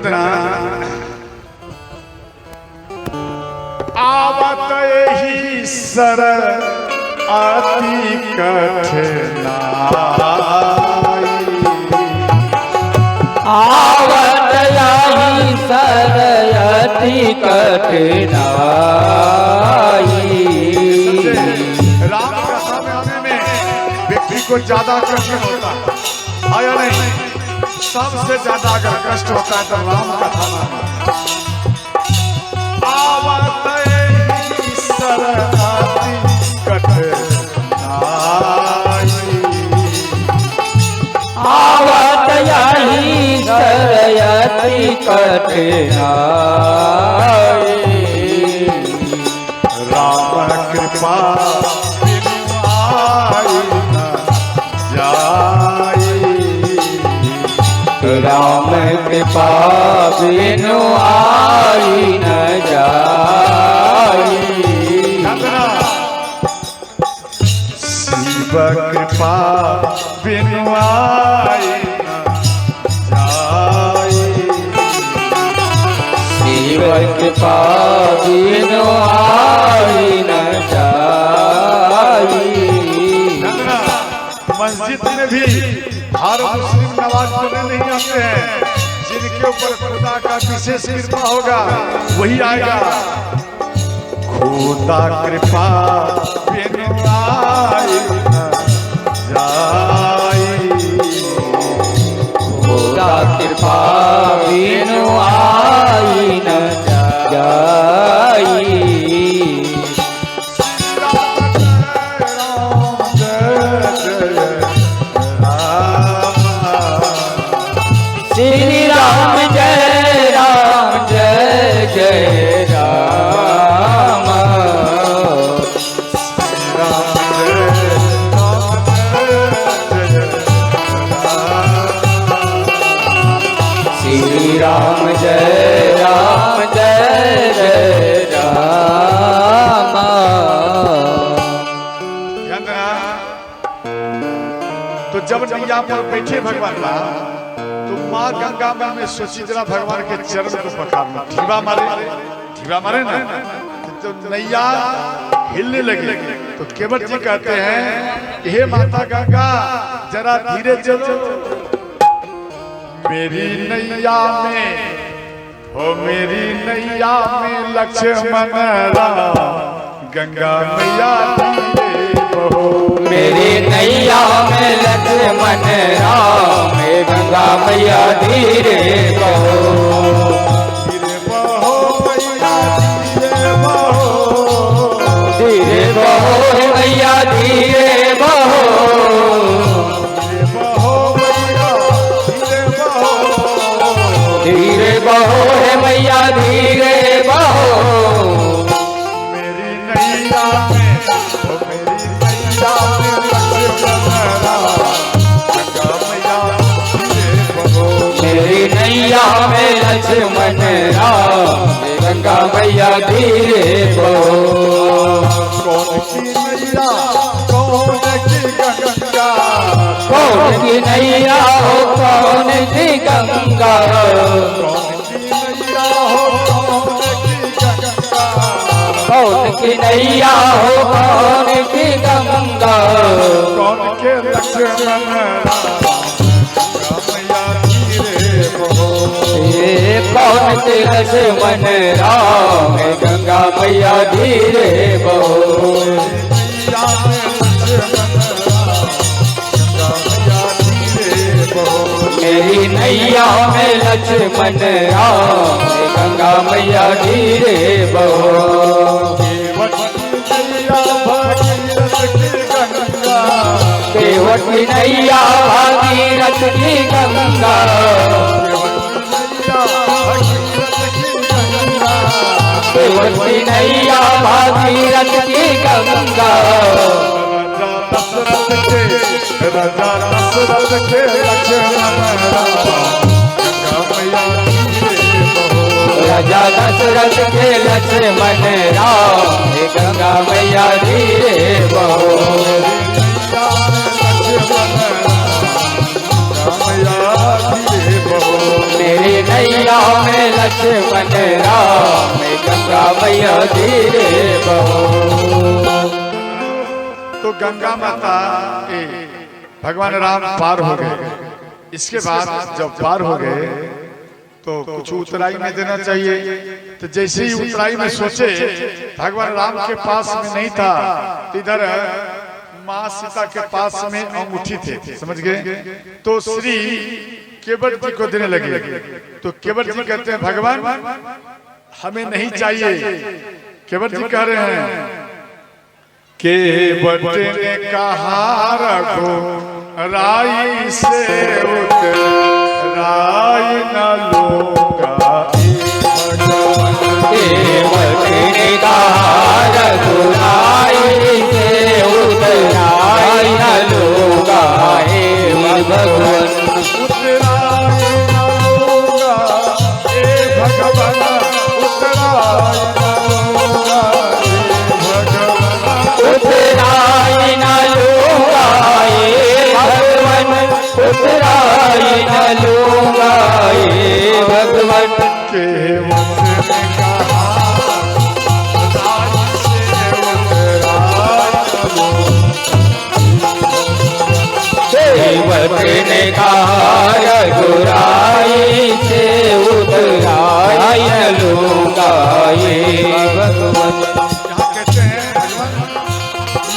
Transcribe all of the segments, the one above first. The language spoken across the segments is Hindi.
यंत्रणा आवत ही सर अति कठिनाई आवत ही सर अति कठिनाई। राम कथा में आने में व्यक्ति को ज्यादा कष्ट होता है, आया नहीं? सबसे ज्यादा अगर कष्ट होता है तो राम कथा में आवत ही सर अति कठिनाई आवत ही सर अति कठिनाई। राम कृपा बिनु आई न जाई राम कृपा बिनु आई न जाई। शिव कृपा बिनु आई न जाई शिव कृपा बिनु आई न जाई। मस्जिद में भी हर मुस्लिम नमाज पढ़ने नहीं आते हैं, जिनके ऊपर खुदा का विशेष कृपा होगा वही आएगा। खुदा कृपा बिनु आई न जाई खुदा कृपा बिनु आई न जाई। श्री राम जय जय राम। श्री राम जय जय राम। तो जब नैया पर बैठे भगवान तो माँ गंगा माँ में सोची जरा भगवान के चरण को पखारना, ढीवा मारे ना तो नैया हिलने लगी। तो केवट जी कहते हैं हे माता गंगा जरा धीरे चलो, मेरी नैया में हो मेरी नैया में लक्ष्मण राम गंगा मैया धीरे बहो। मेरी नैया में लक्ष्मण राम गंगा मैया धीरे बहो। धीरे बहो मैया धीरे बहो, धीरे बहो मैया धीरे बहो। धीरे बहो मैया धीरे बहो, धीरे बहो है मैया धीरे बहो। मेरी नैया में हो मेरी नैया में लक्ष्मण राम गंगा मैया धीरे बहो। मेरी नैया में लक्ष्मण राम गंगा मैया धीरे बहो। कौन की नैया कौन की गंगा, कौन की नैया हो कौन की गंगा। कौन की नैया हो कौन की गंगा, कौन की नैया हो कौन की गंगा। कौन के लक्ष्मण राम गंगा मैया धीरे बहो। ये कौन के लक्ष्मण राम गंगा मैया धीरे बहो। मेरी नैया में लक्ष्मण राम गंगा मैया धीरे बहो। मेरी नैया में लक्ष्मण राम केवट की नैया भागीरथ की गंगा, केवट की नैया भागीरथ की गंगा। राजा दशरथ के लक्ष्मण गंगा मैया धीरे बहो। राजा दशरथ के लक्ष्मण राम गंगा मैया धीरे बहो। मेरी नैया भगवन राम गंगा मैया धीरे बहो। तो गंगा माता भगवान राम पार हो गए। इसके बाद जब पार हो गए तो कुछ उतराई में देना चाहिए। तो जैसे ही उतराई में सोचे भगवान राम के पास में नहीं था, तो इधर माँ सीता के पास में अंगूठी थे, समझ गए। तो श्री केवट जी को देने लगे। तो केवट जी कहते हैं भगवान हमें नहीं चाहिए। केवट जी कह रहे हैं केवट ने कहा रखो राई से उतराई न लूंगा। केवट ने कहा रघुराई से उतराई न लूंगा। हे भगवन उतराई न लूंगा, हे भगवान उतराई न लूंगा, हे भगवान उतराई न लूंगा। हे भगवन उतराई न लूंगा। हे भगवन केवट ने कहा राई से उतराई न लूंगा। केवट ने कहा रघुराई से उतराई न लूंगा। हे भगवन क्या कहते हैं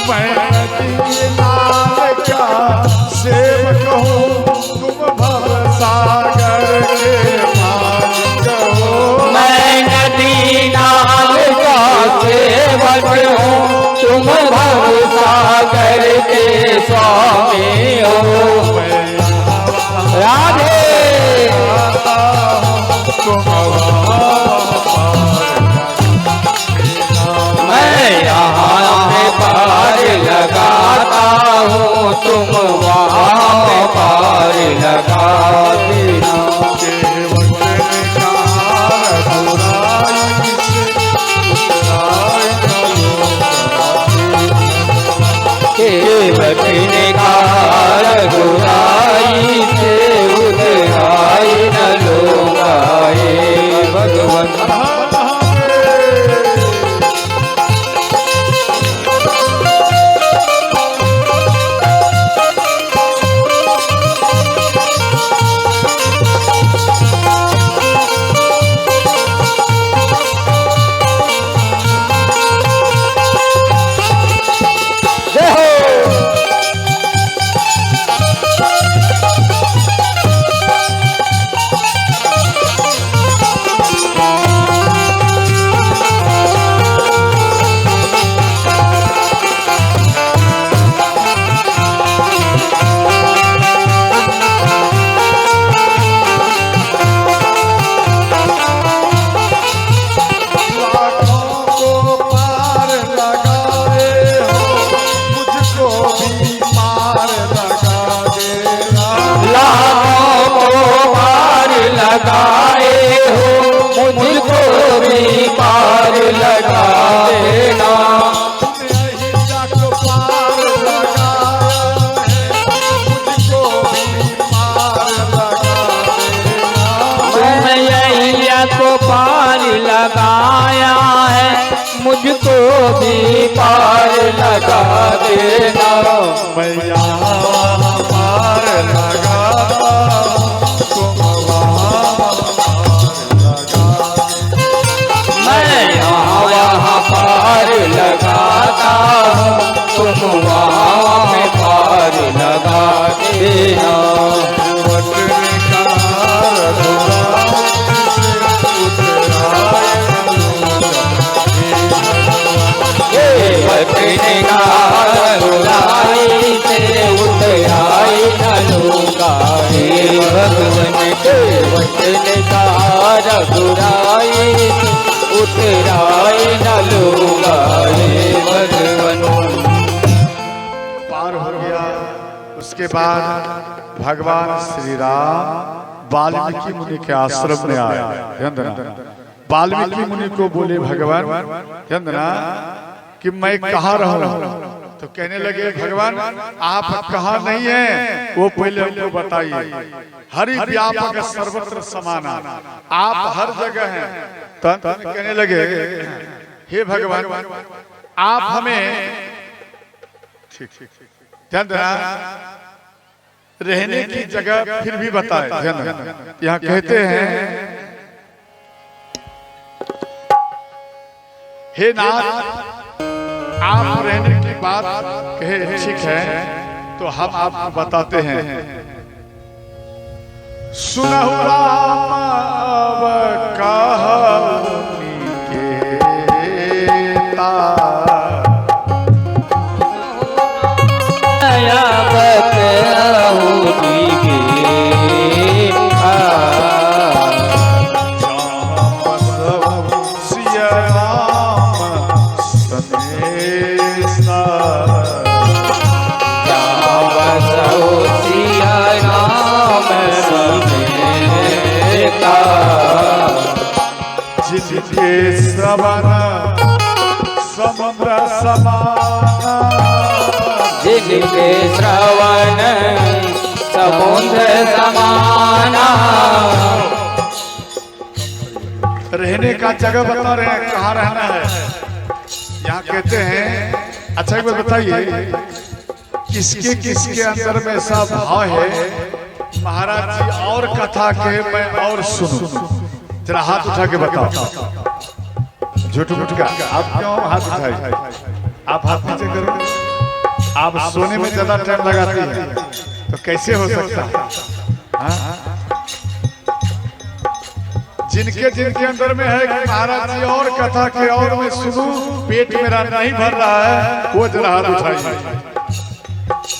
मैं दीनार का सेवक हूँ, तुम भव सागर के मालिक हो। मैं नदी नाल का सेवक हूँ, तुम भव सागर के स्वामी हो। राधे मैं यहाँ में पार लगाता हूँ, तुम वहाँ में पार लगा देना। केवट ने कहा रघुराई से उतराई न लूंगा। हे भगवन लगाए हो, मुझको भी पार लगा देना। तुमने यहिया को पार लगाया है, मुझको भी पार लगा देना। मैया पार लगा पार लगाता हूँ, तुम वहाँ में पार लगा देना। केवट ने कहा रघुराई से उतराई न लूंगा। हे भगवन केवट ने कहा रघुराई से उतराई न लूंगा। हे भगवन पार हो गया। उसके बाद भगवान श्री राम वाल्मीकि मुनि के आश्रम में आया। वाल्मीकि मुनि को बोले भगवान कि मैं कहाँ रहूं। तो कहने लगे भगवान आप कहाँ नहीं हैं वो पहले हमको बताइए। हरि व्यापक सर्वत्र समाना, आप हर जगह हैं। कहने लगे हे भगवान आप हमें ध्यान देना रहने की जगह फिर भी बताए। यहाँ कहते हैं हे नाथ आप रहने की बात कहे ठीक है तो हम आपको बताते हैं। सुनहु राम कहानी केता जिनके श्रवण समुद्र समाना जिनके श्रवण समुद्र समाना। रहने का जगह बता रहे हैं कहाँ रहना है। यहाँ कहते हैं अच्छा एक बात बताइए किसके किसके अंदर में ऐसा भाव है महाराज जी और कथा के मैं और सुनूं। जरा हाथ उठा के बताओ झूठ मूठ का आप क्यों हाथ उठाए? आप हाथ नीचे करो। आप सोने में ज्यादा टाइम लगाती हैं तो कैसे हो सकता है? जिनके जिनके अंदर में है कि महाराज जी और कथा के और मैं सुनूं पेट मेरा नहीं भर रहा है वो जरा हाथ उठाइए।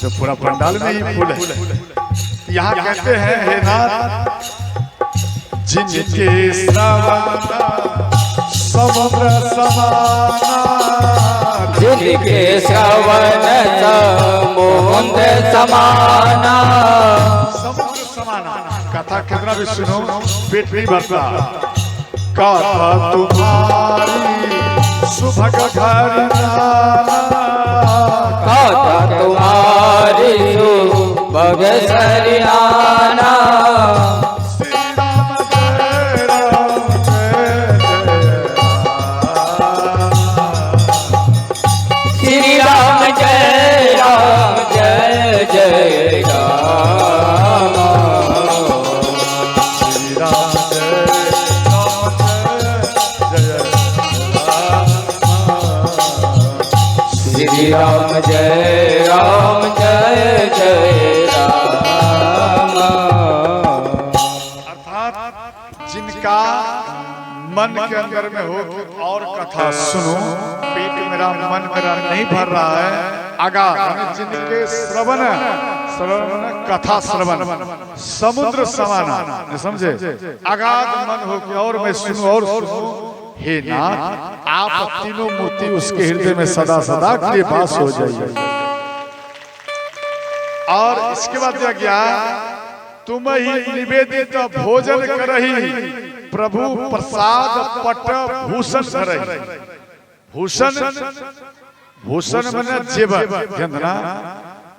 तो पूरा पंडाल में ही फूल है। यहाँ कहते हैं हे नाथ जिनके श्रवण समुद्र समाना जिनके श्रवण समुद्र समाना। समुद्र समाना कथा कितना भी सुनो पेट नहीं भरता। कथा तुम्हारी सुभग घरना कथा तुम्हारी सुभग सरियाना। श्री राम जय जय राम श्री राम श्री राम जय जय राम। अर्थात जिनका मन के अंदर में हो कि और कथा सुनो पेट मेरा मन मेरा नहीं भर रहा है। आगा जिनके श्रवण कथा श्रवण समुद्र समाना समझे अगाध मन हो कि और मैं सुनूं और सुनूं। हे नाथ आप तीनों मूर्ति उसके हृदय में सदा सदा के पास हो जाइए। और इसके बाद दिया गया तुम ही निवेदित भोजन करही प्रभु प्रसाद पट भूषण धरही। भूषण भूषण माने जेवर ध्यान।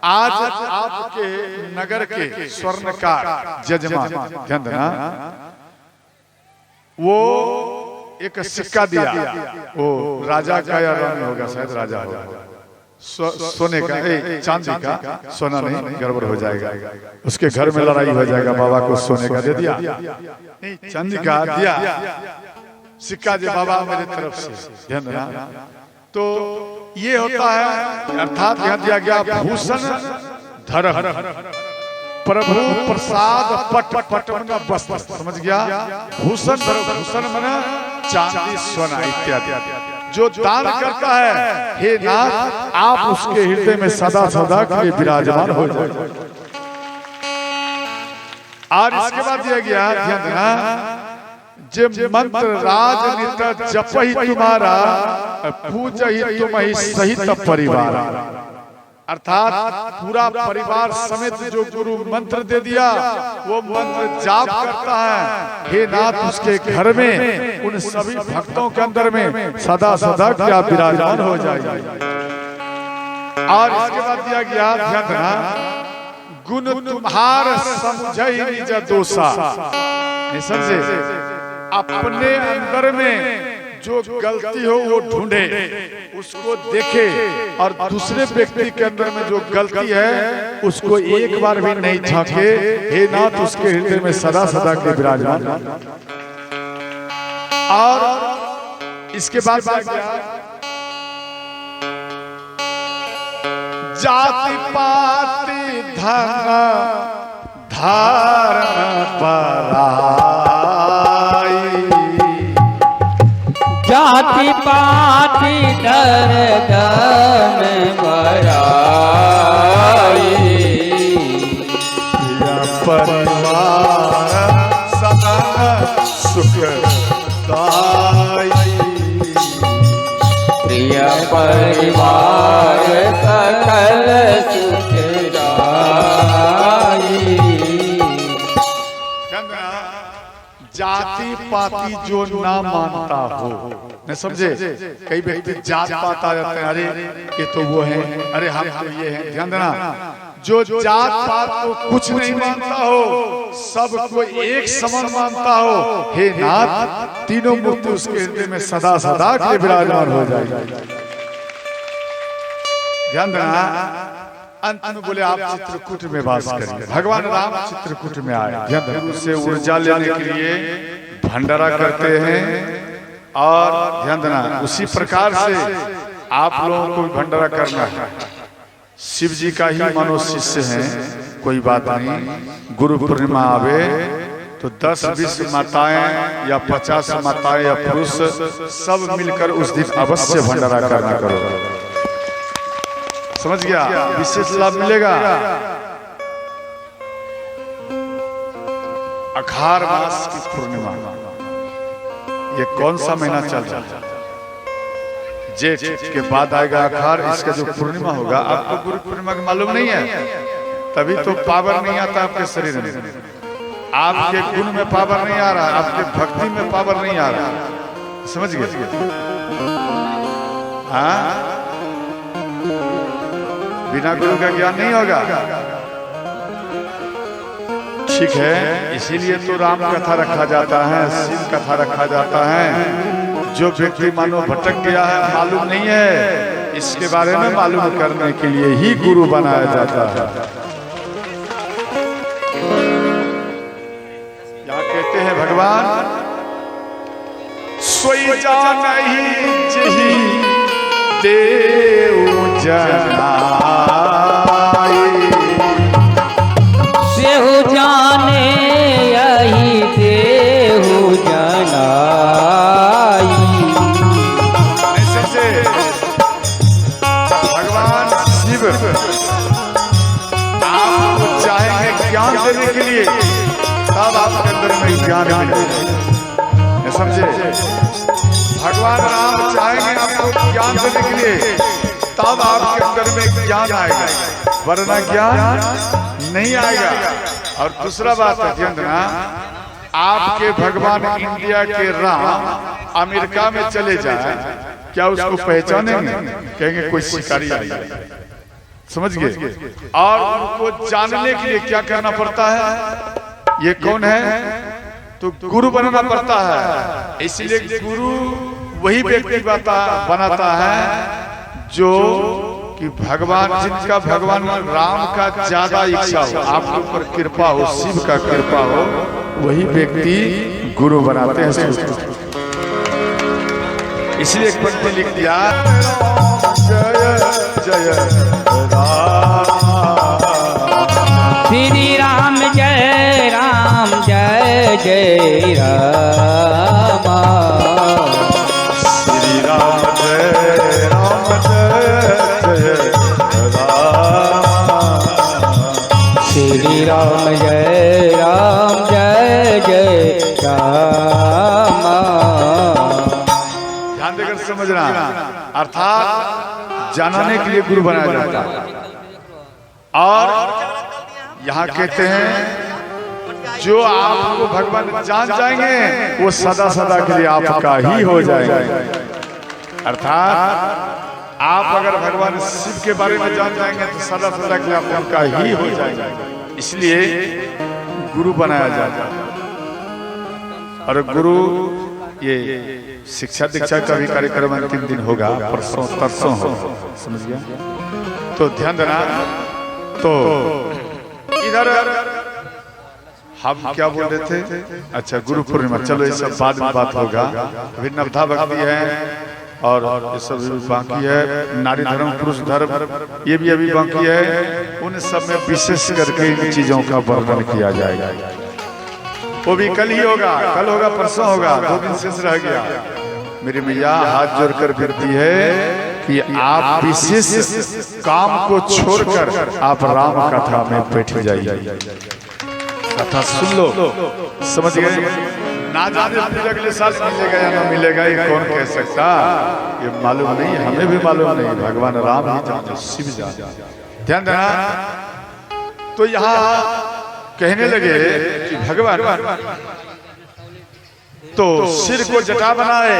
आज आपके नगर के स्वर्णकार जजमान ध्यान देना वो एक सिक्का दिया वो राजा का या रानी होगा शायद राजा होगा सोने का चांदी का सोना नहीं गड़बड़ हो जाएगा उसके घर में लड़ाई हो जाएगा। बाबा को सोने का दे दिया नहीं चांदी का दिया सिक्का जो बाबा मेरे तरफ से ध्यान देना। तो ये होता है अर्थात यहाँ दिया गया भूषण धर प्रभु प्रसाद पट पट मना वस्त्र समझ गया। भूषण धर भूषण मना चांदी सोना इत्यादि जो दान करता है हे नाथ आप उसके हृदय में सदा सदा के लिए विराजमान हो जाए। और इसके बाद दिया गया ध्यान देना जे मंत्र राजनीत जपहि तुम्हारा पूजहि तुम्हि सहित परिवार। अर्थात पूरा परिवार समेत जो गुरु मंत्र दे दिया वो मंत्र जाप करता है हे नाथ उसके घर में उन सभी भक्तों के अंदर में सदा सदा क्या विराजमान हो जाएगा। और इसके बाद दिया गया ध्यान देना गुण तुम्हार समझहि निज दोषा नहीं समझे अपने अंदर में जो गलती हो वो ढूंढे, उसको देखे, और दूसरे व्यक्ति के अंदर में जो गलती है उसको एक बार भी नहीं झांके। हे नाथ, उसके हृदय में सदा सदा के विराजमान। और इसके बाद जाति पाति धन धारण पराई, जाति पाति धन पराई, परिवार सदा सुखदाई, प्रिय परिवार सकल सुखदाई। जाति पाति जो ना मानता हो, नहीं समझे? कई व्यक्ति जात पात आ जाते हैं, अरे ये तो वो है, अरे हम तो ये हैं। ध्यान देना, जो जात पात को कुछ नहीं मानता हो, सबको एक समान मानता हो, हे नाथ, तीनों मूर्ति उसके हृदय में सदा सदा के विराजमान हो जाएगी। ध्यान देना, अंत में बोले आप चित्रकूट में वास करिए। भगवान राम चित्रकूट में आए, ध्यान देना, उससे ऊर्जा लेने के लिए भंडारा करते हैं। और ध्यान देना, उसी प्रकार से आप लोगों को भी भंडारा करना है। शिव जी का ही मानो शिष्य हैं, कोई बात नहीं। गुरु पूर्णिमा आवे तो 10-20 माताएं या 50 माताएं या पुरुष सब मिलकर उस दिन अवश्य भंडारा करना करो। समझ गया? विशेष लाभ मिलेगा। अखार मास की पूर्णिमा, ये कौन सा महीना चल रहा है? जेठ के बाद आएगा अखार। इसका जो पूर्णिमा होगा, आपको गुरु पूर्णिमा का मालूम नहीं है, तभी तो पावर नहीं आता आपके शरीर में, आपके गुण में पावर नहीं आ रहा, आपके भक्ति में पावर नहीं आ रहा। समझ गए? हाँ, बिना गुरु का ज्ञान नहीं होगा। ठीक है, इसीलिए तो राम कथा रखा जाता है, शिव कथा रखा जाता है। जो व्यक्ति मानो भटक गया है, मालूम नहीं है, इसके बारे में मालूम करने के लिए ही गुरु बनाया जाता है। यहाँ कहते हैं भगवान, सोई जानहि जेहि देव जनाई, सेहु जाने यही देहु जनाई। ऐसे से भगवान शिव आपको चाहेंगे ज्ञान देने के लिए, तब आपके अंदर में ज्ञान मिलेगा। समझे? भगवान राम चाहेंगे आपको ज्ञान देने के लिए, तब आपके अंदर में ज्ञान आएगा, वरना ज्ञान नहीं आएगा। और दूसरा बात है, ध्यान देना, आपके भगवान इंडिया के राम अमेरिका में चले जाए, क्या उसको पहचानेंगे? कहेंगे कोई शिकारी आई है। समझ गए? और उनको जानने के लिए क्या करना पड़ता है? ये कौन है? तो गुरु बनाना पड़ता है। इसलिए गुरु वही व्यक्ति बनाता है जो कि भगवान, जिनका भगवान राम का ज्यादा इच्छा हो, आपके ऊपर कृपा हो, शिव का कृपा हो, वही व्यक्ति गुरु बनाते हैं। इसलिए एक पंक्ति लिख दिया, जय जय राम, श्री राम जय राम जय जय राम, श्री राम जय राम जय जय राम, श्री राम जय राम जय जय राम। ध्यान देकर समझना, अर्थात जानने के लिए गुरु बनाया जाता है। और यहाँ कहते हैं जो आपको भगवान जान जाएंगे वो सदा सदा के लिए आपका ही हो जाएगा। अर्थात आप अगर भगवान शिव के बारे में जान जाएंगे तो सदा सदा के लिए आपका ही हो जाएगा। इसलिए गुरु बनाया जाता है। और गुरु ये शिक्षा दीक्षा का भी कार्यक्रम अंतिम दिन होगा, परसों तरसों हो, समझ गया? तो ध्यान देना। तो इधर हम क्या बोल रहे थे? अच्छा, गुरु पूर्णिमा, चलो ये सब बाद में बात होगा। अभी नवधा भक्ति है और ये सब बाकी है, नारी धर्म पुरुष धर्म ये भी अभी बाकी है। उन सब में विशेष करके इन चीजों का वर्णन किया जाएगा। वो भी कल ही होगा, कल होगा परसों होगा, 2 दिन शेष रह गया। मेरी मैया हाथ जोड़कर विनती है कि आप विशेष काम को छोड़कर आप राम कथा में बैठ जाइए, कथा सुन लो, समझ गए? ना जाने फिर अगले साल मिलेगा या ना मिलेगा ये कौन कह सकता, ये मालूम नहीं, हमें भी मालूम नहीं, भगवान राम ही जाने, शिव जाने। ध्यान देना। तो यहाँ कहने लगे कि भगवान तो सिर को जटा बनाए।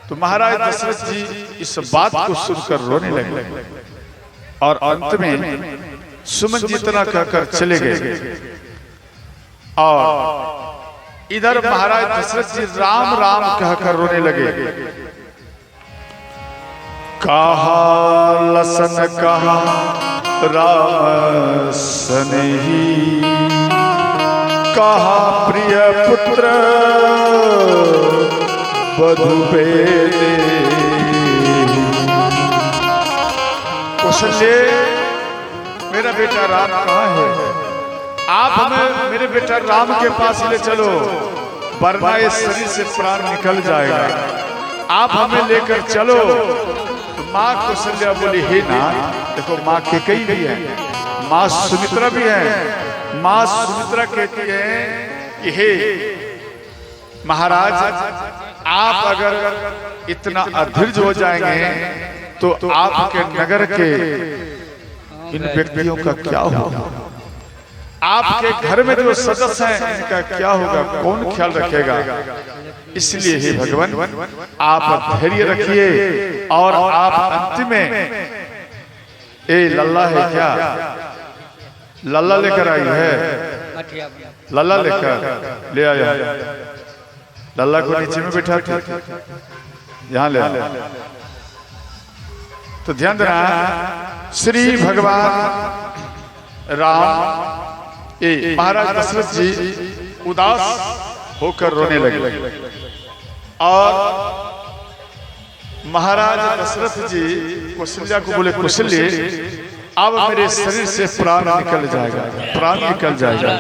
तो महाराज दशरथ जी इस बात को सुनकर रोने लगे और अंत में सुमन जी इतना कहकर चले गए। और इधर महाराज दशरथ जी राम राम कहकर रोने लगे। कहा लसन कहा राम सनेही, कहा प्रिय पुत्र बधु बेदे। कौशल्य, मेरा बेटा राम कहाँ है? आप हमें मेरे बेटा राम के पास ले चलो, वरना इस शरीर से प्राण निकल जाएगा। आप हमें लेकर चलो। तो माँ कौशल्या बोली, हे नाथ, देखो माँ कैकेयी भी है, माँ सुमित्रा भी है। माँ सुमित्रा कहती है कि हे महाराज, आप अगर इतना अधीर्ज हो जाएंगे तो आपके नगर के इन व्यक्तियों का क्या होगा? आपके घर में जो सदस्य हैं इनका क्या होगा? कौन ख्याल रखेगा? इसलिए हे भगवान, आप धैर्य रखिए और आप अंत में ए लल्ला है क्या? लल्ला लेकर आई है, लल्ला लेकर ले आया। लल्ला को नीचे में बैठा के यहाँ ले आया। तो ध्यान देना, श्री भगवान राम महाराज दशरथ जी उदास होकर रोने लगे। और महाराज दशरथ जी कौशल्या को बोले, कौशल्य अब मेरे शरीर से प्राण निकल जाएगा, प्राण निकल जाएगा।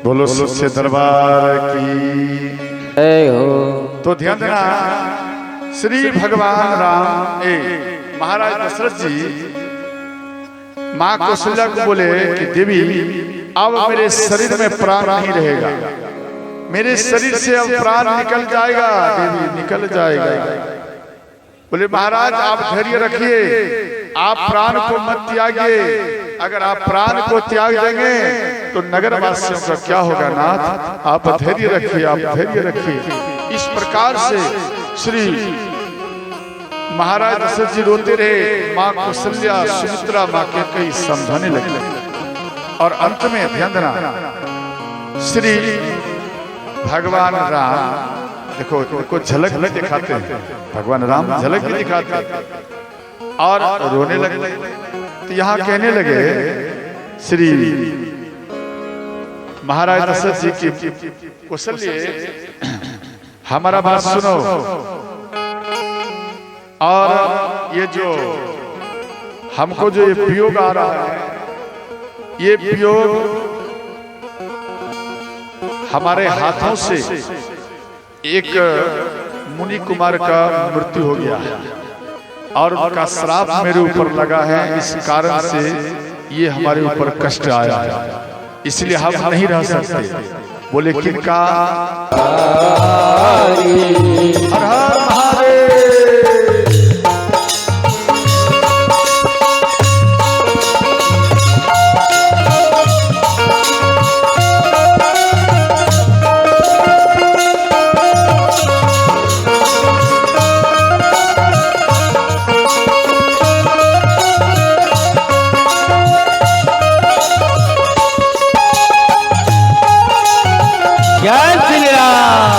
बोलो सच्चे दरबार की जय हो। तो ध्यान देना, श्री भगवान राम महाराज दशरथ जी माँ कौशल्या को बोले कि देवी अब मेरे शरीर में प्राण नहीं रहेगा, मेरे शरीर से अब प्राण निकल जाएगा, देवी निकल जाएगा। बोले महाराज आप धैर्य रखिए, आप प्राण को मत त्यागिए। अगर आप प्राण को त्याग देंगे तो नगर वासियों का क्या होगा नाथ? आप धैर्य रखिए, आप धैर्य रखिए। इस प्रकार से श्री महाराज दशरथ जी रोते रहे। माँ कौशल्या सुमित्रा माँ के कई समझाने लगे। और अंत में ध्यान देना, श्री भगवान राम देखो उनको झलक भी दिखाते हैं, भगवान राम झलक भी दिखाते हैं और रोने लगे। तो यहाँ कहने लगे श्री महाराज दशरथ जी की, कौशल्य हमारा बात सुनो। और ये जो हमको जो ये वियोग आ रहा है, ये वियोग हमारे हाथों से एक मुनि कुमार का मृत्यु हो गया है और उनका श्राप मेरे ऊपर लगा है। इस कारण से ये हमारे ऊपर कष्ट आया है, इसलिए हम नहीं रह सकते। बोले किनका? हर हर महादेव। जय श्री राम।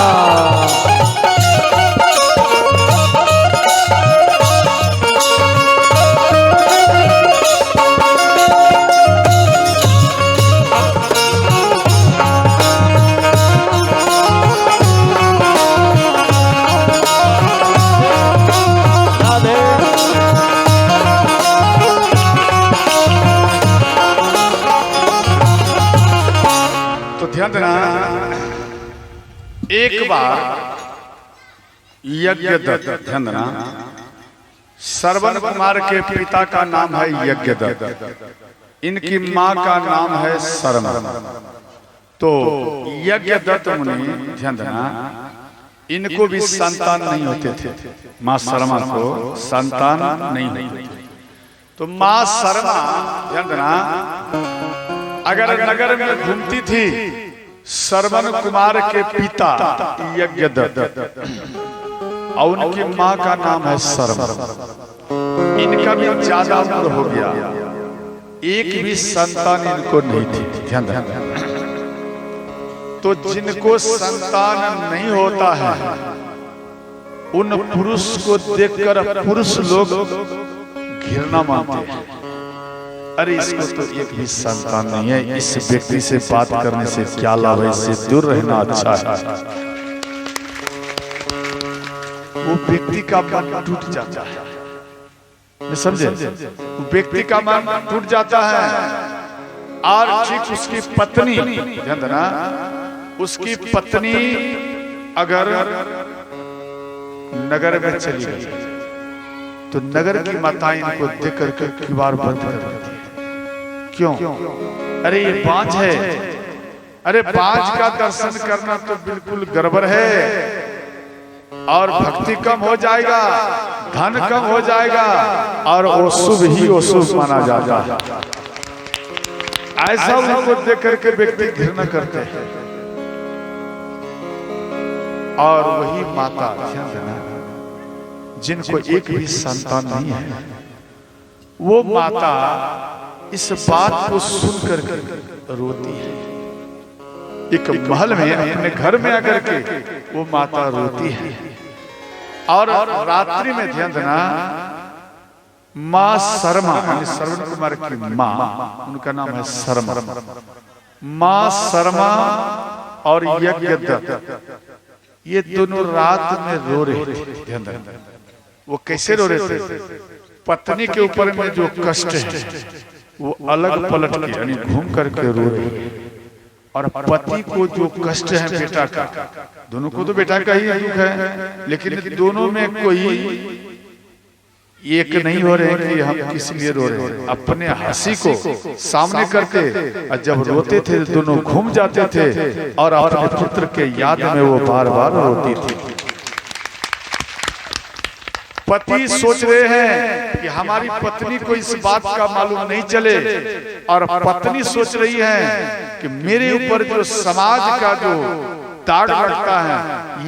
तो ध्यान देना, एक बार यज्ञदत्त, ध्यान देना, श्रवण कुमार के पिता का नाम है यज्ञदत्त, इनकी माँ का नाम है शर्मा। तो यज्ञदत्त मुनि, ध्यान देना, इनको भी संतान नहीं होते थे। माँ शर्मा को संतान नहीं होती थी। तो माँ शर्मा, ध्यान देना, अगर नगर में घूमती थी, श्रवण कुमार के पिता यज्ञदत्त और उनकी माँ का नाम है शर्मा, इनका भी ज्यादा उम्र हो गया, एक भी संतान इनको नहीं थी। ध्यान देना, तो जिनको संतान नहीं होता है उन पुरुष को देखकर पुरुष लोग घृणा मानते हैं। अरे इसको तो एक भी संतान नहीं है, इस व्यक्ति से बात करने से क्या लाभ है, इससे दूर रहना अच्छा है। वो व्यक्ति का मन टूट जाता है, समझे? वो व्यक्ति का मन टूट जाता है। और ठीक उसकी पत्नी, ध्यान देना, उसकी पत्नी अगर नगर में चली गई तो नगर की माताएं इनको देख करके किवाड़ बंद कर देती है। क्यों? अरे ये बांझ है, अरे बांझ का दर्शन करना तो बिल्कुल गड़बड़ है, और भक्ति कम हो जाएगा, धन कम हो जाएगा, और वो शुभ ही वो शुभ माना जाता है। ऐसा उनको देख करके व्यक्ति घृणा करते हैं। और वही माता, ध्यान देना, जिनको एक भी संतान नहीं है, वो माता इस बात को सुनकर रोती है। एक महल में अपने घर में आकर के वो माता रोती है। और रात्रि में, ध्यान देना, माँ शर्मा, श्रवण कुमार की माँ, उनका नाम है शर्मा, माँ शर्मा और यज्ञदत्त, ये दोनों रात में रो रहे थे। ध्यान देना, वो कैसे रो रहे थे? पत्नी के ऊपर में जो कष्ट है वो अलग पलट के, यानी घूम करके रो रहे, और पति को जो कष्ट है बेटा का, दोनों को तो बेटा का ही दुख है, लेकिन दोनों में कोई एक नहीं हो रहे कि हम किस लिए रो रहे हैं। अपने हंसी को सामने करते, और जब रोते थे दोनों घूम जाते थे, और अपने पुत्र के याद में वो बार बार रोती थी। पति सोच रहे हैं कि हमारी पत्नी को इस बात का मालूम नहीं चले, और पत्नी सोच रही है कि मेरे ऊपर जो समाज का जो दाग लगता है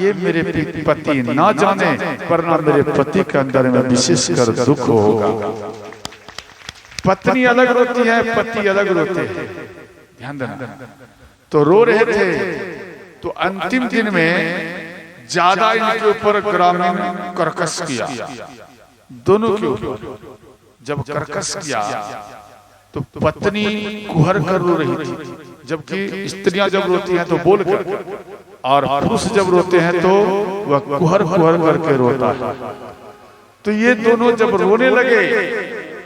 ये मेरे पति ना जाने, वरना मेरे पति के अंदर में विशेषकर दुख होगा। पत्नी अलग रोती है, पति अलग रोते हैं। ध्यान देना, तो रो रहे थे। तो अंतिम दिन में ज्यादा इनके ऊपर ग्रामीण कर्कश किया, दोनों के ऊपर जब कर्कश किया तो पत्नी कुहर कर रो रही थी, जबकि स्त्रियां जब रोती हैं तो बोल कर, और पुरुष जब रोते हैं तो वह कुहर कुहर करके रोता है। तो ये दोनों जब रोने लगे,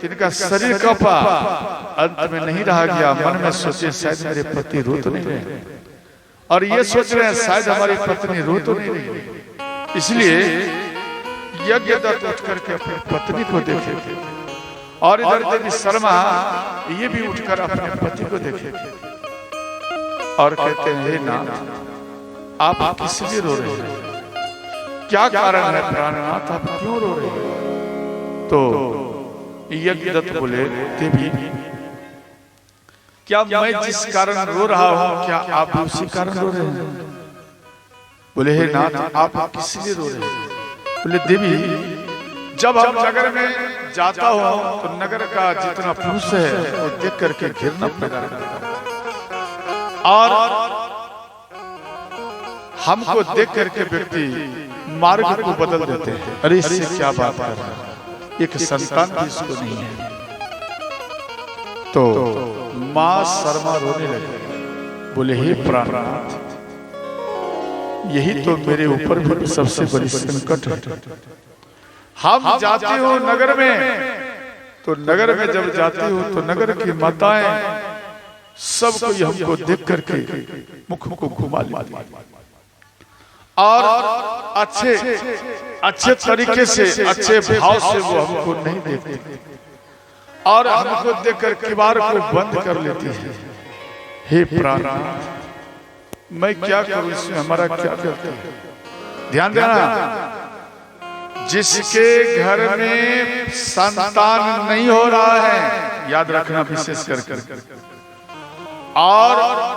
इनका शरीर कांपा, अंत में नहीं रहा गया। मन में सोचे शायद मेरे पति रो तो नहीं रहे, और ये सोच रहे हैं शायद हमारी पत्नी रो तो नहीं रही। इसलिए यज्ञदत्त उठ करके अपनी पत्नी को देखे और इधर देवी शर्मा ये भी उठकर अपने पति को देखे और कहते हैं, हे नाथ आप किस लिए रो रहे हैं? क्या कारण है प्राणनाथ, आप क्यों रो रहे हैं? तो यज्ञदत्त बोले, देवी क्या मैं जिस कारण रो रहा हूं क्या आप उसी कारण रो रहे हैं? बोले, हे नाथ आप किस लिए रो रहे हैं? बोले, देवी जब हम नगर में जाता हूं तो नगर का जितना पुरुष है वो देख करके घृणा पैदा करता है और हमको देख करके व्यक्ति मार्ग को बदल देते हैं। अरे इससे क्या बात कर रहा है, एक संतान भी इसको नहीं है। तो मां शर्मा रोने लगी, बोले, हे प्राणनाथ यही तो मेरे ऊपर भी सबसे बड़ी संकट है। हम जाते हो नगर में तो नगर में जब जाती हो तो नगर की माताएं सब कोई हमको देख करके मुख को घुमा लेती और अच्छे तरीके से अच्छे भाव से वो हमको नहीं देखते और हमको देखकर किवाड़ को बंद कर लेती है। हे प्राणनाथ मैं क्या करूं, इसमें हमारा क्या करते? ध्यान देना, जिसके घर में संतान नहीं हो रहा है, याद रखना विशेष करके, और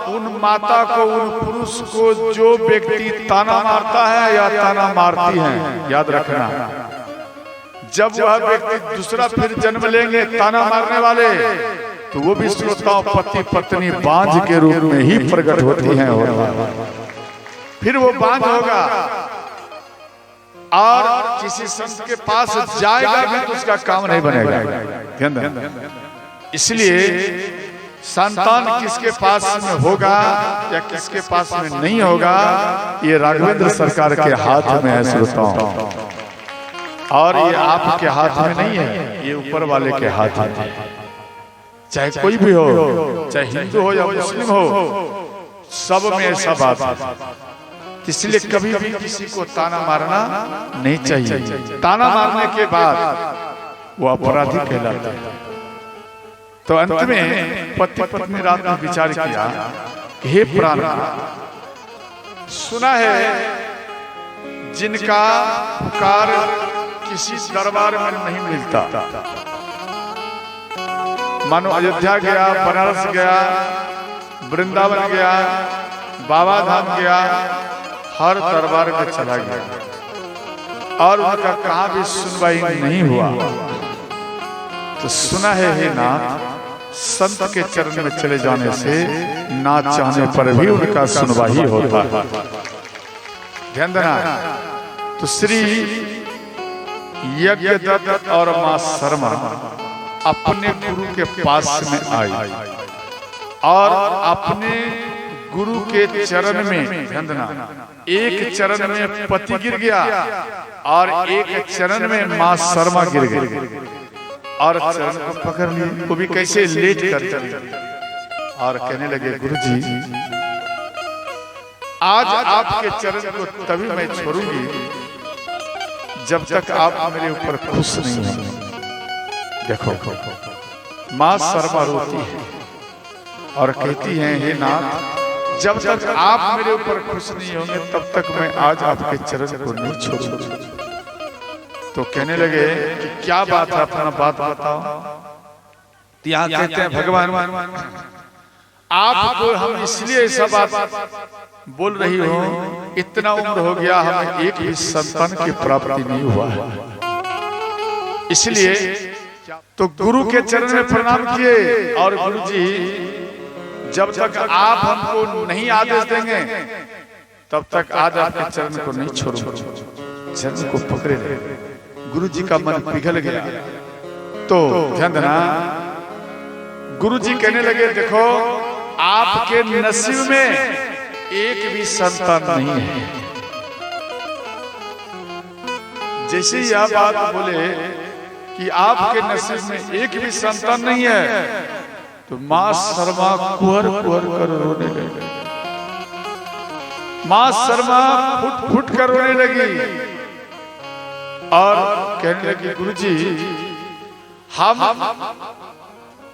उन माता को उन पुरुष को जो व्यक्ति ताना मारता है या ताना मारती है, याद रखना जब वह व्यक्ति दूसरा फिर जन्म लेंगे ताना मारने वाले तो वो भी श्रोताओं पति पत्नी बांझ के रूप में ही प्रकट होती हैं। फिर वो बांझ होगा और किसी संत के पास जाएगा भी तो उसका काम नहीं बनेगा। ध्यान देना, इसलिए संतान किसके पास में होगा या किसके पास में नहीं होगा ये राघवेंद्र सरकार के हाथ में है श्रोताओं, और ये आपके हाथ में नहीं है, ये ऊपर वाले के हाथ में है। चाहे कोई भी हो, चाहे हिंदू हो या मुस्लिम हो, सब में ऐसा बात है। इसलिए कभी भी किसी को ताना मारना नहीं चाहिए। ताना मारने के बाद वो अपराधी कहलाता है। तो अंत में पति पत्नी रात में विचार किया, हे प्राणनाथ सुना है जिनका पुकार किसी दरबार में नहीं मिलता, मानो अयोध्या गया, बनारस गया, वृंदावन गया, बाबा धाम गया, हर दरबार में चला गया और उनका कहाँ भी सुनवाई नहीं हुआ। तो सुना है हे नाथ संत के चरण में चले जाने से ना चाहने पर भी उनका सुनवाई होता है। ध्यान देना, तो श्री यज्ञदत्त और मां शर्मा अपने गुरु के पास में आई और अपने गुरु के चरण में, ध्यान देना, एक चरण में पति गिर गया और एक चरण में मां शर्मा गिर गई और चरण को पकड़ लिए, वो भी कैसे लेट कर चले और कहने लगे, गुरुजी आज आपके चरण को तभी मैं छोड़ूंगी जब तक आप मेरे ऊपर खुश नहीं होंगे। देखो मां शर्मा रोती है और कहती है, हे नाथ जब तक आप मेरे ऊपर खुश नहीं होंगे तब तक मैं आज आपके चरण को नहीं छोड़ूंगी। तो कहने लगे कि क्या बात है, अपना बात बताओ। यहाँ कहते हैं, भगवान आपको हम इसलिए ऐसा बात बोल रही हो, इतना उम्र हो गया हमें एक भी संतान की प्राप्ति नहीं हुआ है, इसलिए तो गुरु के चरण में प्रणाम किए और गुरु जी जब तक आप हमको नहीं आदेश देंगे तब तक आज आपके चरण को नहीं छोड़ूंगा। चरण को पकड़े रहे, गुरु जी का मन पिघल गया। तो ध्यान देना, गुरु जी कहने लगे, देखो आपके नसीब में एक भी संतान नहीं है। जैसे यह बात बोले कि आपके नसीब में एक भी संतान नहीं है तो मां शर्मा कुहर कुहर कर रोने लगी। मां शर्मा फुट फुट कर रोने लगी और कहने लगी, गुरुजी हम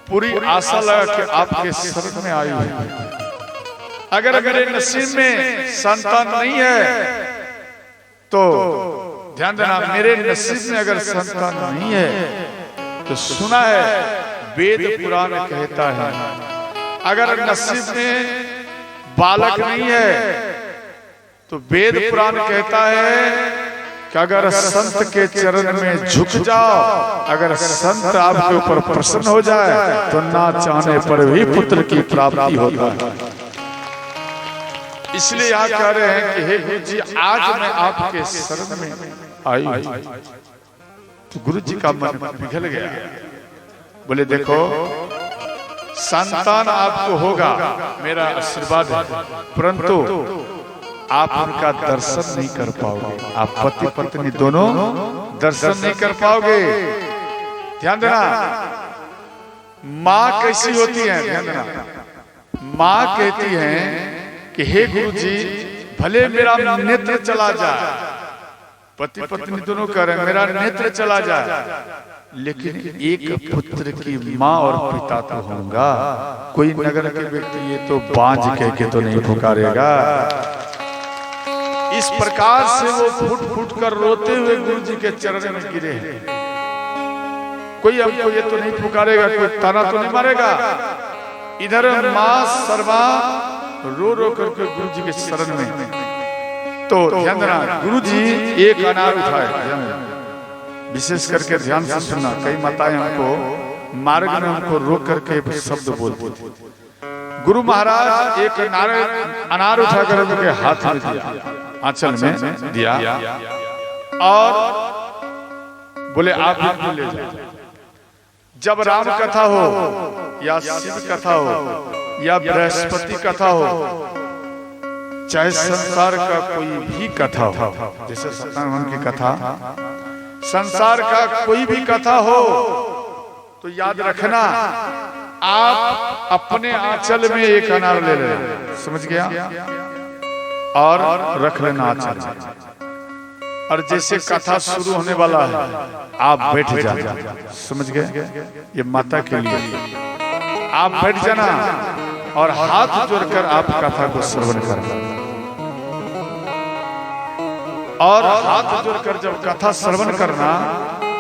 पूरी आशा लगा कि आपके शरण में आए हैं। अगर मेरे नसीब में संतान नहीं है तो ध्यान देना, मेरे नसीब में अगर संतान नहीं है तो सुना है वेद पुराण कहता है, अगर नसीब में बालक नहीं है तो वेद पुराण कहता है कि अगर संत के चरण में झुक जाओ, अगर संत आपके ऊपर प्रसन्न हो जाए तो ना चाहने पर भी पुत्र की प्राप्ति होता है। इसलिए आप कह रहे हैं कि हे गुरु जी, आज मैं आपके शरण में आई। तो गुरु जी का मन पिघल गया। बोले देखो, संतान आपको होगा, मेरा आशीर्वाद है, परंतु आप उनका दर्शन नहीं कर पाओगे। आप पति पत्नी दोनों दर्शन नहीं कर पाओगे। ध्यान देना, माँ कैसी होती है, ध्यान देना, माँ कहती है कि हे गुरु जी, भले मेरा नेत्र चला जाए, पति पत्नी दोनों कह रहे हैं मेरा नेत्र चला जाए, लेकिन एक पुत्र की माँ और पिता तो होगा। कोई नगर के व्यक्ति ये तो बांझ कह के तो नहीं पुकारेगा। इस प्रकार से वो फूट फूट कर रोते हुए गुरु जी के चरण में गिरे हैं। कोई हमको ये तो नहीं पुकारेगा, कोई ताना तो नहीं मारेगा। इधर माँ सर्वा रो रो करके गुरु जी के शरण में। तो ध्यान देना, गुरु जी एक अनार उठाए, विशेष करके ध्यान से सुनना। कई माताएं हमको मार्ग में हमको रोक करके शब्द बोलती थी। गुरु महाराज एक अनार उठाकर उनके हाथ में दिया, आंचल में दिया और बोले आप भी ले जाओ। जब राम कथा हो या शिव कथा हो या बृहस्पति कथा हो, चाहे संसार का कोई भी कथा हो, जैसे सत्यनारायण की कथा, संसार का कोई भी कथा हो, तो याद रखना आप अपने आंचल में एक अनार ले लेना, समझ गया, और रख लेना आंचल में। और जैसे कथा शुरू होने वाला है आप बैठ जाना, समझ गए, ये माता के लिए आप बैठ जाना और हाथ जोड़कर आप कथा को श्रवण करना। और हाथ जोड़कर जब कथा श्रवण करना,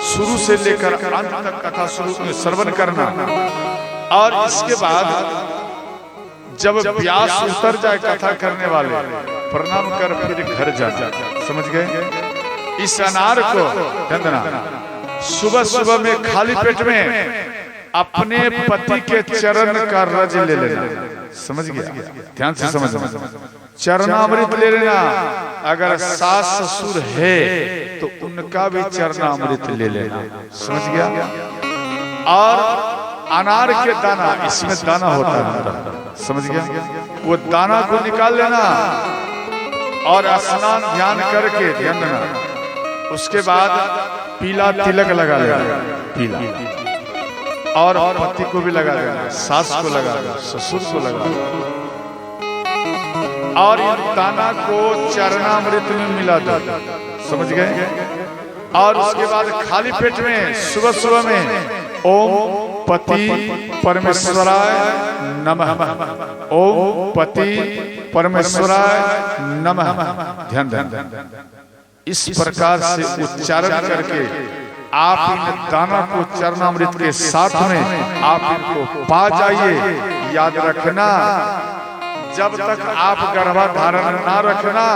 शुरू से लेकर अंत तक कथा श्रवण करना। और इसके बाद जब व्यास उतर जाए कथा करने वाले, प्रणाम कर फिर घर जा, समझ गए। इस अनार को सुबह सुबह में खाली पेट में अपने पति के चरण का रज ले लेना, समझ गया, ध्यान से समझ, चरणामृत ले लेना। अगर सास ससुर है तो उनका भी चरणामृत ले लेना, समझ गया। और अनार के दाना, इसमें दाना होता है, समझ गया, वो दाना को निकाल लेना और स्नान ध्यान करके, ध्यान देना, उसके बाद पीला तिलक लगा लेना, पीला, और पति को भी लगा देना, सास को लगा देना, ससुर को लगा देना। और इन दाना को चरणामृत में मिला दो, समझ गए। और उसके बाद खाली पेट में सुबह सुबह में ओम पति परमेश्वराय नमः, ओम पति परमेश्वराय नमः, ध्यान देना। इस प्रकार से उच्चारण करके आप इन दाना को चरणामृत के साथ में आप इनको पा जाइए। याद रखना, जब तक आप गर्भाधारण ना रखना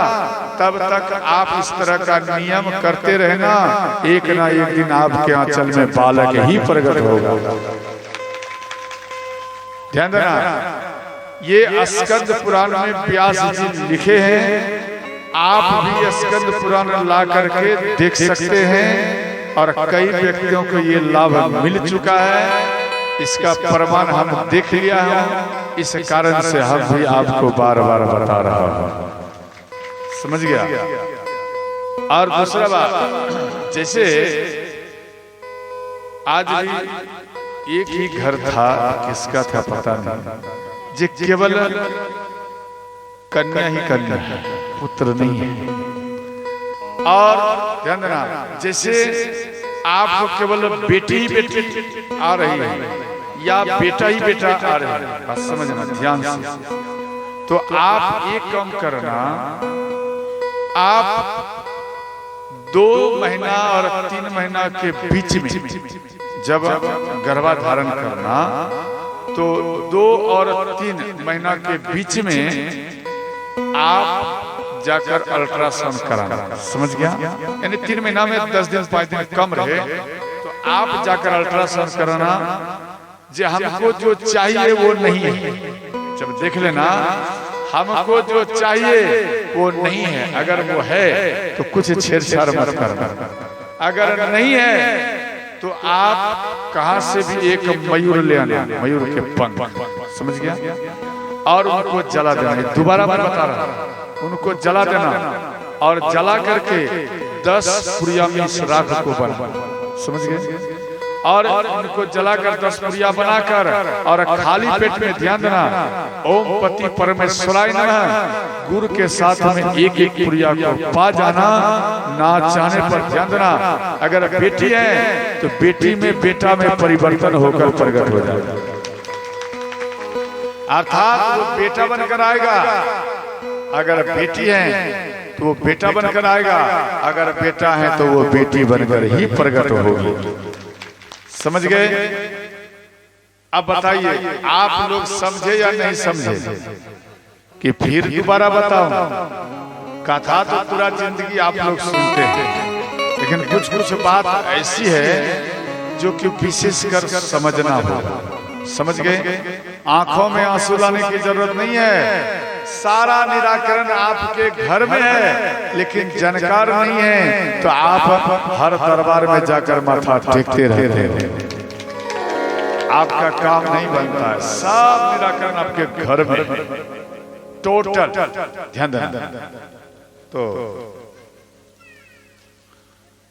तब तक आप इस तरह का नियम करते रहना। एक ना एक दिन आपके आंचल में बालक ही प्रकट होगा। ध्यान देना, ये स्कंद पुराण में व्यास जी लिखे हैं, आप भी स्कंद पुराण ला करके देख सकते हैं। और कई व्यक्तियों को ये लाभ मिल चुका है, इसका प्रमाण हम देख लिया है। इस कारण से हम भी आपको बार बार बता रहा हूं, समझ गया। और दूसरा बात, जैसे आज भी एक ही घर था, किसका था पता नहीं, जो केवल कन्या ही कन्या है, पुत्र नहीं है। और ध्यान देना, जैसे आपको केवल बेटी ही बेटी आ रही है या बेटा ही बेटा आ रहा है, बस समझना ध्यान से। तो आप एक काम करना, आप 2 महीना और 3 महीना के बीच में जब गर्भाधारण करना, तो 2 और 3 महीना के बीच में आप जाकर अल्ट्रासाउंड कराना, समझ गया? यानी 3 महीना में 10 दिन 5 दिन कम रहे तो आप जाकर अल्ट्रासाउंड कराना। जो हमको जो चाहिए वो नहीं है, जब देख लेना हमको जो चाहिए वो नहीं है, अगर वो है तो कुछ छेड़छाड़ मत करना, अगर नहीं है तो आप कहां से भी एक मयूर ले आना, मयूर के पंख, समझ गया? और उनको जला देना। दोबारा मैं बता रहा हूं, उनको जला देना और जला करके 10 पुड़िया में इस राख को बना, समझ गए? और उनको जलाकर 10 पुड़िया बनाकर और खाली पेट में ध्यान देना, ओम पति परमेश्वराय नमः, गुरु के साथ में एक एक पुड़िया को पा जाना। ना चाहने पर ध्यान देना, अगर बेटी है तो बेटी में बेटा में परिवर्तन होकर प्रकट हो जाएगा, अर्थात वो बेटा बनकर आएगा। अगर बेटी है तो वो बेटा बनकर आएगा, अगर बेटा है तो वो बेटी बनकर ही प्रकट होगी, समझ गए? अब बताइए आप लोग समझे या नहीं समझे कि फिर दोबारा बताऊं? कथा तो पूरा जिंदगी आप लोग सुनते हैं, लेकिन कुछ कुछ बात ऐसी है जो कि विशेष कर समझना होगा, समझ गए? आंखों में आंसू लाने की जरूरत नहीं है, सारा निराकरण आपके घर में है, लेकिन जानकार नहीं है तो आप हर दरबार में जाकर माथा टेकते रहते हैं, आपका काम नहीं बनता है। सब निराकरण आपके घर में टोटल ध्यान देना।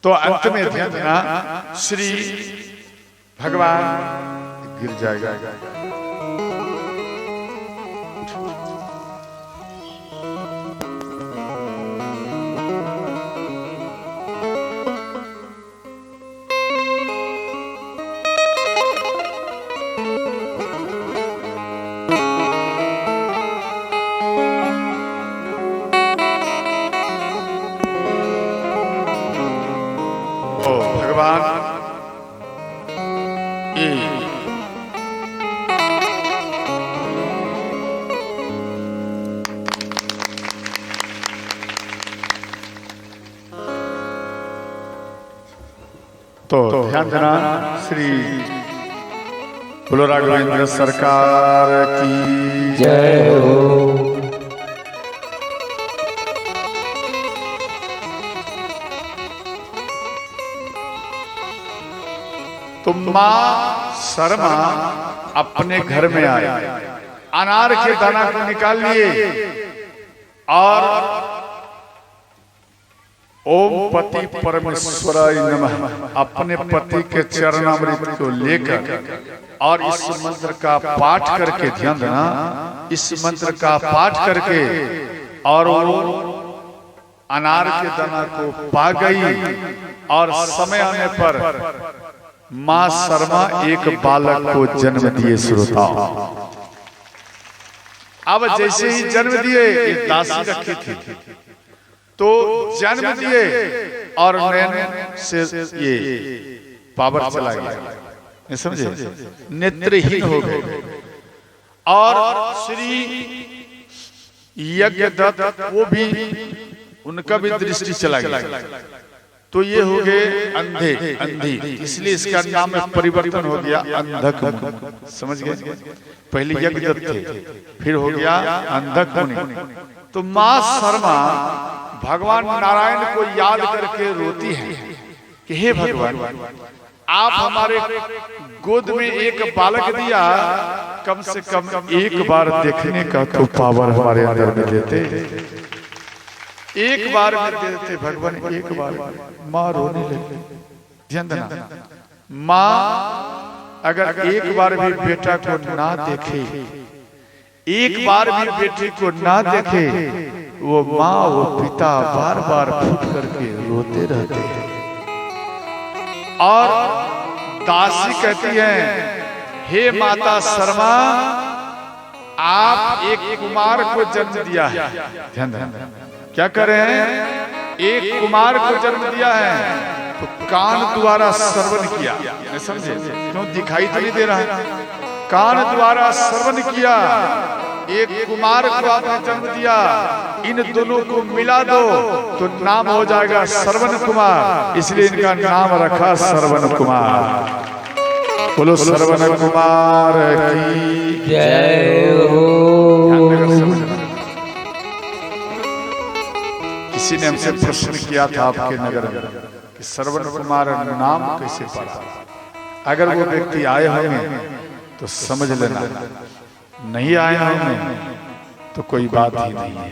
तो अंत में ध्यान देना, श्री भगवान गिर जाएगा, तो ध्यान देना। श्री बोलो राघवेंद्र सरकार की जय हो। तो माँ शर्मा अपने घर में आए, अनार के दाना को निकाल लिए और ओम पति परमेश्वराय नमः अपने पति के चरणामृत को लेकर और इस मंत्र का पाठ करके, ध्यान देना, इस मंत्र का पाठ करके और वो अनार के दाना को पा गई और समय आने पर मां शर्मा एक बालक को जन्म दिए। श्रोता, अब जैसे ही जन्म दिए, एक दासी रखी थी, तो जन्म दिए और नैन से ये पावर चला गया, समझे, नेत्रहीन हो गए। और श्री यज्ञदत्त वो भी, उनका भी दृष्टि चला गया, तो ये हो गए अंधी, इसलिए इसका नाम में परिवर्तन हो गया अंधक, समझ गए? पहले यज्ञदत्त थे, फिर हो गया अंधक मुनि। तो मां शर्मा भगवान नारायण को याद करके रोती है कि हे भगवान, आप हमारे गोद में एक बालक दिया, कम से कम एक बार देखने का तो पावर हमारे अंदर में देते, एक बार में देते भगवान, एक बार। माँ रोने लगी। ध्यान देना, माँ अगर एक बार भी बेटा को ना देखे, एक बार भी बेटे को ना देखे, वो माँ वो पिता बार बार फूट करके रोते रहते हैं। और दासी कहती है, हे माता शर्मा, आप एक कुमार को जन्म दिया है। ध्यान दें, क्या कर रहे हैं? एक कुमार को जन्म दिया है, तो कान द्वारा श्रवण किया। समझे? क्यों दिखाई तो नहीं दे रहा है? कान द्वारा श्रवण किया, एक कुमार को आपने जन्म दिया, इन दोनों को मिला दो तो नाम हो जाएगा श्रवण कुमार, इसलिए इनका नाम रखा श्रवण कुमार। बोलो श्रवण कुमार की जय हो। किसी ने हमसे प्रश्न किया था आपके नगर में कि श्रवण कुमार नाम कैसे पड़ा। अगर वो व्यक्ति आए होंगे तो समझ लेना, नहीं आए होंगे तो कोई बात ही नहीं है।